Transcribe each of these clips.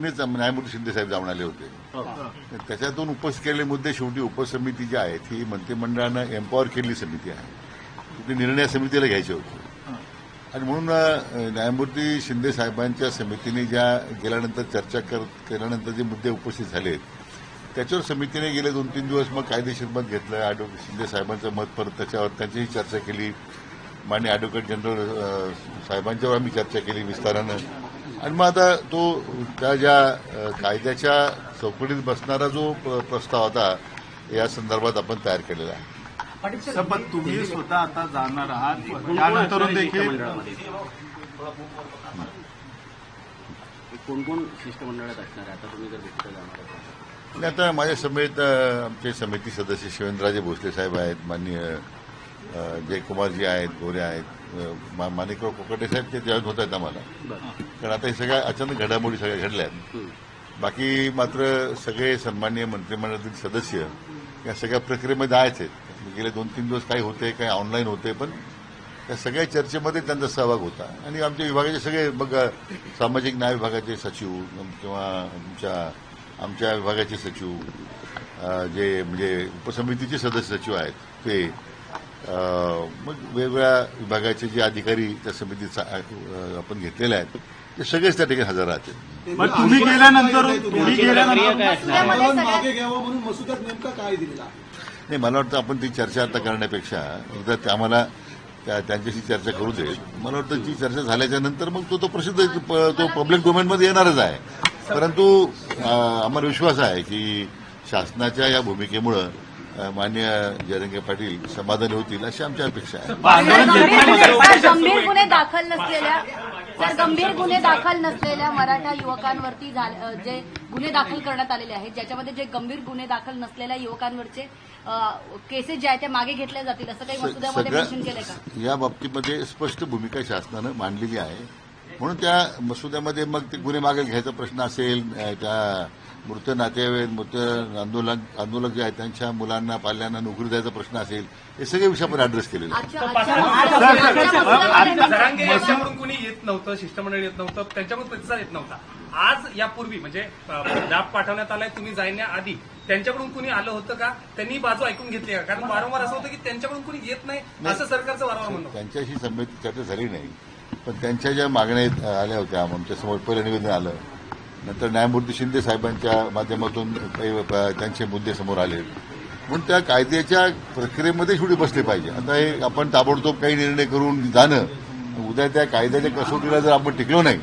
समितीनेच न्यायमूर्ती शिंदेसाहेब जाऊन आले होते. त्याच्यातून उपस्थित केलेले मुद्दे शेवटी उपसमिती जी आहे ती मंत्रिमंडळानं एम्पॉवर केलेली समिती आहे. ती निर्णय समितीला घ्यायचे होते आणि म्हणून न्यायमूर्ती शिंदे साहेबांच्या समितीने ज्या गेल्यानंतर चर्चा केल्यानंतर जे मुद्दे उपस्थित झाले त्याच्यावर समितीने गेले 2-3 दिवस मग कायदेशीर मत घेतलं. ॲडव्होकेट शिंदे साहेबांचं मत परत त्याच्यावर त्यांचीही चर्चा केली. माननीय ॲडव्होकेट जनरल साहेबांच्यावर आम्ही चर्चा केली विस्तारानं आणि मग आता तो त्या ज्या कायद्याच्या चौकटीत बसणारा जो प्रस्ताव होता या संदर्भात आपण तयार केलेला आहे. पण तुम्ही स्वतः आता जाणार आहात त्यानंतर देखील कोण कोण शिष्टमंडळात असणार आहे आता तुम्ही जर भेटीला जाणार आहात? आता माझ्या समेत आमचे समिती सदस्य शिवेंद्रराजे भोसले साहेब आहेत, माननीय जयकुमारजी आहेत, गोरे आहेत, माणिकराव कोकटे साहेब ते जॉईन होत आहेत आम्हाला. कारण आता हे सगळ्या अचानक घडामोडी सगळ्या घडल्या आहेत. बाकी मात्र सगळे सन्माननीय मंत्रिमंडळातील सदस्य या सगळ्या प्रक्रियेमध्ये आहेत. गेले 2-3 दिवस काही होते, काही ऑनलाईन होते, पण त्या सगळ्या चर्चेमध्ये त्यांचा सहभाग होता. आणि आमच्या विभागाचे सगळे मग सामाजिक न्याय विभागाचे सचिव किंवा आमच्या विभागाचे सचिव जे म्हणजे उपसमितीचे सदस्य सचिव आहेत ते मग वेगवेगळ्या विभागाचे जे अधिकारी त्या समितीत आपण घेतलेले आहेत ते सगळेच त्या ठिकाणी हजर राहतील. तुम्ही गेल्यानंतर मागे घ्यावं म्हणून मसुद्यात नेमका काय दिलेला नाही, मला वाटतं आपण ती चर्चा आता करण्यापेक्षा एकदा आम्हाला त्यांच्याशी चर्चा करू दे. मला वाटतं ती चर्चा झाल्याच्या नंतर मग तो प्रसिद्ध तो पब्लिक डोमेनमध्ये येणारच आहे. परंतु आम्हाला विश्वास आहे की शासनाच्या या भूमिकेमुळं माननीय जयरंगे पाटील समाधानी होतील अशी आमची अपेक्षा आहे. गंभीर गुन्हे दाखल नसलेल्या मराठा युवकांवरती जे गुन्हे दाखल करण्यात आलेले आहेत ज्याच्यामध्ये जे गंभीर गुन्हे दाखल नसलेल्या युवकांवरचे केसेस जे आहेत त्या मागे घेतल्या जातील असं काही मसुद्यामध्ये मेन्शन केलंय का? या बाबतीमध्ये स्पष्ट भूमिका शासनानं मांडलेली आहे. म्हणून त्या मसुद्यामध्ये मग ते गुन्हे मागे घ्यायचा प्रश्न असेल, त्या मृत नातेवाईक मृत आंदोलक जे आहेत त्यांच्या मुलांना पाल्यांना नोकरी द्यायचा प्रश्न असेल, हे सगळे विषय आपण ऍड्रेस केलेले आहेत. जरांगे यांच्याकडून कुणी येत नव्हतं, शिष्टमंडळ येत नव्हतं, त्यांच्याकडून प्रतिसाद येत नव्हता. आज यापूर्वी म्हणजे ड्राफ्ट पाठवण्यात आलाय, तुम्ही जाण्याआधी त्यांच्याकडून कुणी आलं होतं का? त्यांनी बाजू ऐकून घेतली का? कारण वारंवार असं होतं की त्यांच्याकडून कुणी येत नाही असं सरकारचं वारंवार म्हणणं. त्यांच्याशी समिती चर्चा झाली नाही, पण त्यांच्या ज्या मागण्या आल्या होत्या आमच्यासमोर पहिलं निवेदन आलं, नंतर न्यायमूर्ती शिंदे साहेबांच्या माध्यमातून काही त्यांचे मुद्दे समोर आले. म्हणून त्या कायद्याच्या प्रक्रियेमध्ये शेवटी बसले पाहिजे. आता हे आपण ताबडतोब काही निर्णय करून जाणं, उद्या त्या कायद्याच्या कसोटीला जर आपण टिकलो नाही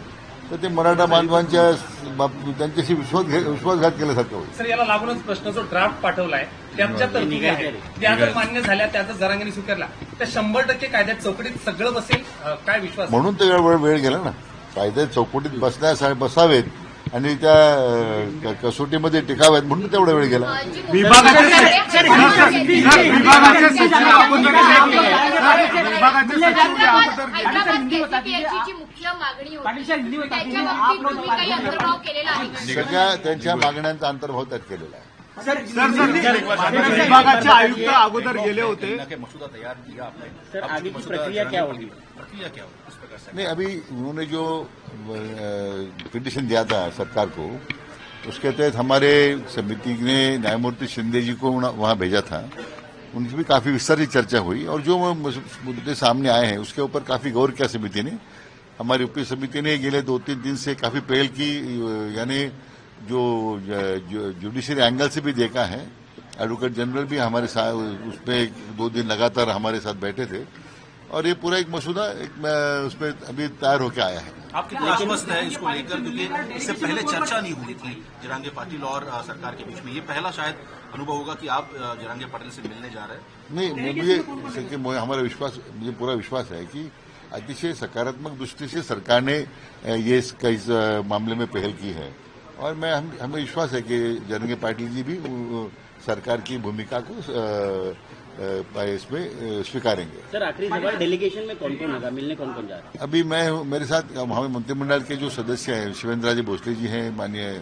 तर ते मराठा बांधवांच्या त्यांच्याशी विश्वासघात केल्यासारखं होईल. सर, याला लागूनच प्रश्न जो ड्राफ्ट पाठवलाय त्यांच्या तरतुदी आहेत त्या जर मान्य झाल्या, त्याचा जरांगेने स्वीकारला तर 100% कायद्यात चौकटीत सगळं बसेल काय विश्वास? म्हणून तर वेळ गेला ना. कायद्यात चौकटीत बसावेत आणि त्या कसोटीमध्ये टिकाव्यात म्हणून तेवढा वेळ गेला. सगळ्या त्यांच्या मागण्यांचा अंतर्भाव त्यात केलेला आहे. विभागाचे आयुक्त अगोदर गेले होते. मसुदा तैयार किया आपने, सर आगे की प्रक्रिया क्या होगी? नहीं, अभी उन्होंने जो पिटीशन दिया था सरकार को, उसके तहत हमारे समिति ने न्यायमूर्ति शिंदे जी को वहां भेजा था. उनकी भी काफी विस्तारित चर्चा हुई और जो मुद्दे सामने आए हैं उसके ऊपर काफी गौर किया समिति ने. हमारी उप समिति ने गेले 2-3 दिन से काफी पहल की, यानी जो जुडिशरी एंगल से भी देखा है. एडवोकेट जनरल भी हमारे साथ उसमें 2 दिन लगातार हमारे साथ बैठे थे और ये पूरा एक मसूदा उसमें अभी तैयार होकर आया है. आप कितना आश्वस्त है इसको लेकर, क्योंकि इससे पहले चर्चा नहीं हुई थी जरांगे पाटिल और सरकार के बीच में? ये पहला शायद अनुभव होगा कि आप जरांगे पाटिल से मिलने जा रहे हैं. नहीं, मुझे हमारा विश्वास, मुझे पूरा विश्वास है कि अतिशय सकारात्मक दृष्टि से सरकार ने ये इस मामले में पहल की है और हमें विश्वास है कि जरांगे पाटिल जी भी सरकार की भूमिका को इसमें स्वीकारेंगे. सर आखिरी सवाल, डेलीगेशन में कौन कौन होगा, मिलने कौन कौन जा रहा है? अभी मेरे साथ हमारे मंत्रिमंडल के जो सदस्य हैं, शिवेंद्रराजे भोसले जी हैं, माननीय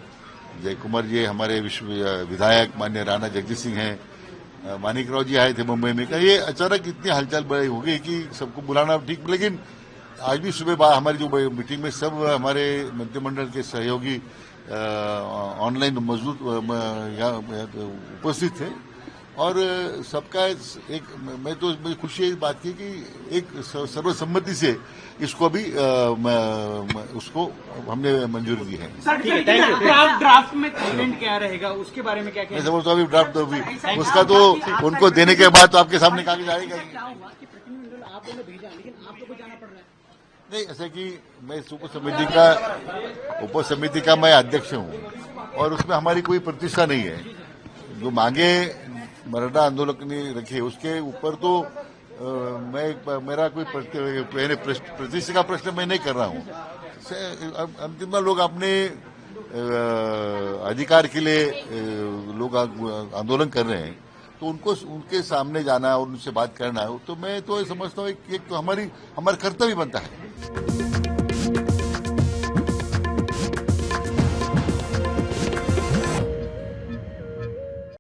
जयकुमार जी हमारे विधायक, माननीय राणा जगजीत सिंह हैं, माणिकराव जी आए थे मुंबई में. ये अचानक इतनी हलचल बड़ी हो गई कि सबको बुलाना ठीक, लेकिन आज भी सुबह हमारी जो मीटिंग में सब हमारे मंत्रिमंडल के सहयोगी ऑनलाइन मौजूद यहाँ उपस्थित थे और सबका एक मुझे खुशी है इस बात की कि एक सर्वसम्मति से इसको भी उसको हमने मंजूरी दी है। ड्राफ्ट में कंटेंट क्या रहेगा उसके बारे में क्या मैं समझता हूँ अभी ड्राफ्ट अभी उसका तो उनको देने के बाद तो आपके सामने कागज आएगा ही। प्रतिनिधिमंडल आप लोगों ने भेजा लेकिन आप लोगों को जाना पड़ रहा है। नहीं, ऐसा कि मैं इस उप समिति का मैं अध्यक्ष हूँ और उसमें हमारी कोई प्रतिष्ठा नहीं है। जो मांगे मराठा आंदोलन ने रखे उसके ऊपर तो मेरा कोई प्रतिष्ठा का प्रश्न मैं नहीं कर रहा हूँ। अंतिम में लोग अपने अधिकार के लिए लोग आंदोलन कर रहे हैं तो उनको उनके सामने जाना और उनसे बात करना तो मैं तो समझता हूँ एक तो हमारा कर्तव्य बनता है।